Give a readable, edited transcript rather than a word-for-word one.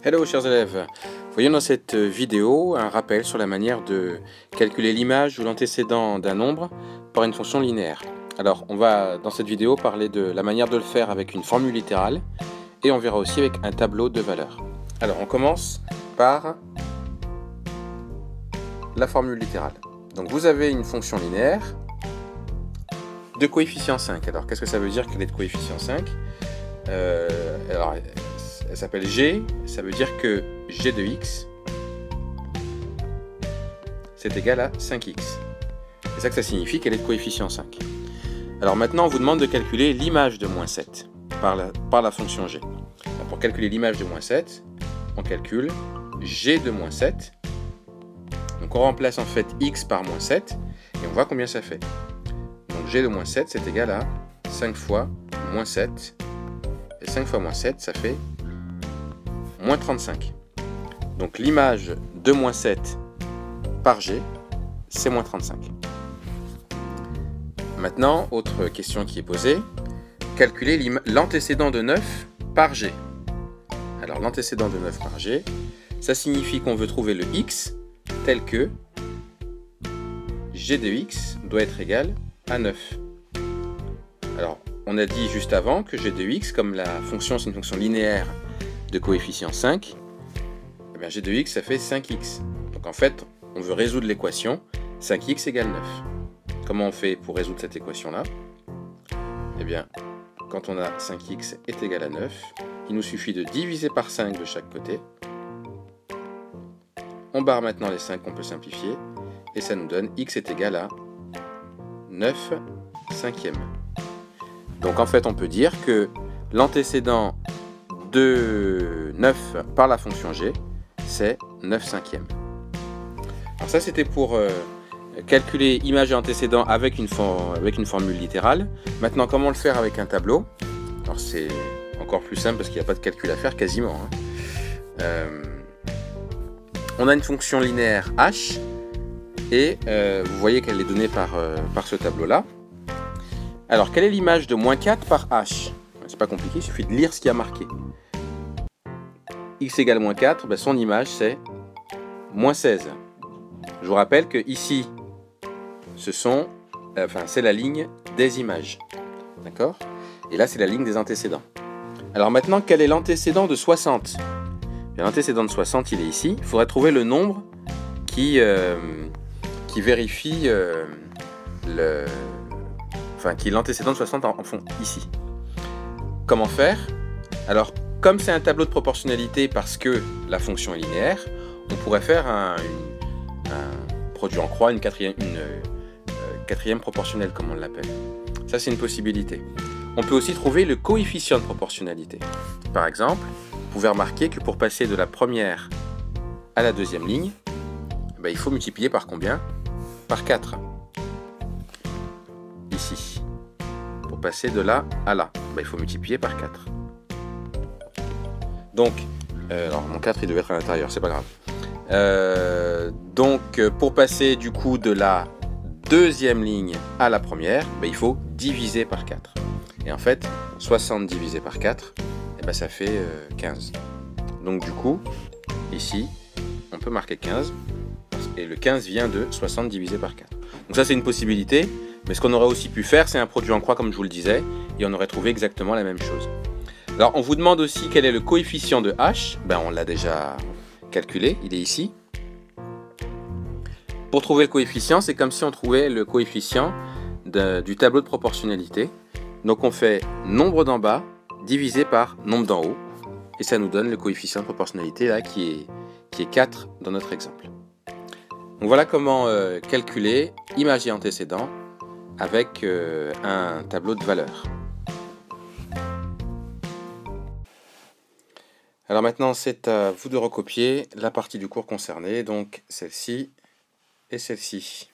Hello chers élèves, voyons dans cette vidéo un rappel sur la manière de calculer l'image ou l'antécédent d'un nombre par une fonction linéaire. Alors on va dans cette vidéo parler de la manière de le faire avec une formule littérale et on verra aussi avec un tableau de valeurs. Alors on commence par la formule littérale. Donc vous avez une fonction linéaire de coefficient 5. Alors qu'est-ce que ça veut dire qu'elle est de coefficient 5 ? Alors elle s'appelle g, ça veut dire que g de x c'est égal à 5x. C'est ça que ça signifie qu'elle est de coefficient 5. Alors maintenant on vous demande de calculer l'image de moins 7 par la fonction g. Alors, pour calculer l'image de moins 7, on calcule g de moins 7. Donc on remplace en fait x par moins 7 et on voit combien ça fait. Donc g de moins 7 c'est égal à 5 fois moins 7. Et 5 fois moins 7 ça fait moins 35. Donc l'image de moins 7 par g, c'est moins 35. Maintenant, autre question qui est posée, calculer l'antécédent de 9 par g. Alors l'antécédent de 9 par g, ça signifie qu'on veut trouver le x tel que g de x doit être égal à 9. Alors on a dit juste avant que g de x, comme la fonction c'est une fonction linéaire de coefficient 5, eh bien g de x ça fait 5x. Donc en fait, on veut résoudre l'équation 5x égale 9. Comment on fait pour résoudre cette équation-là? Eh bien, quand on a 5x est égal à 9, il nous suffit de diviser par 5 de chaque côté. On barre maintenant les 5 qu'on peut simplifier, et ça nous donne x est égal à 9 cinquièmes. Donc en fait, on peut dire que l'antécédent de 9 par la fonction g, c'est 9 cinquièmes. Alors ça c'était pour calculer image et antécédent avec une formule littérale. Maintenant comment le faire avec un tableau? Alors c'est encore plus simple parce qu'il n'y a pas de calcul à faire quasiment. On a une fonction linéaire h et vous voyez qu'elle est donnée par ce tableau là. Alors quelle est l'image de moins 4 par h? C'est pas compliqué, il suffit de lire ce qui a marqué. X égale moins 4, ben son image c'est moins 16. Je vous rappelle que ici, c'est la ligne des images. D'accord? Et là, c'est la ligne des antécédents. Alors maintenant, quel est l'antécédent de 60? L'antécédent de 60, il est ici. Il faudrait trouver le nombre qui vérifie qui est l'antécédent de 60 en fond, ici. Comment faire? Alors, comme c'est un tableau de proportionnalité parce que la fonction est linéaire, on pourrait faire un produit en croix, une quatrième proportionnelle comme on l'appelle. Ça c'est une possibilité. On peut aussi trouver le coefficient de proportionnalité. Par exemple, vous pouvez remarquer que pour passer de la première à la deuxième ligne, il faut multiplier par combien? Par 4. Ici. Pour passer de là à là, il faut multiplier par 4. Donc, alors mon 4 il devait être à l'intérieur, c'est pas grave. Donc pour passer du coup de la deuxième ligne à la première, il faut diviser par 4. Et en fait, 60 divisé par 4, ça fait 15. Donc du coup, ici, on peut marquer 15, et le 15 vient de 60 divisé par 4. Donc ça c'est une possibilité, mais ce qu'on aurait aussi pu faire, c'est un produit en croix comme je vous le disais, et on aurait trouvé exactement la même chose. Alors on vous demande aussi quel est le coefficient de h, on l'a déjà calculé, il est ici. Pour trouver le coefficient, c'est comme si on trouvait le coefficient du tableau de proportionnalité. Donc on fait nombre d'en bas divisé par nombre d'en haut, et ça nous donne le coefficient de proportionnalité là, qui est 4 dans notre exemple. Donc voilà comment calculer image et antécédent avec un tableau de valeurs. Alors maintenant, c'est à vous de recopier la partie du cours concernée, donc celle-ci et celle-ci.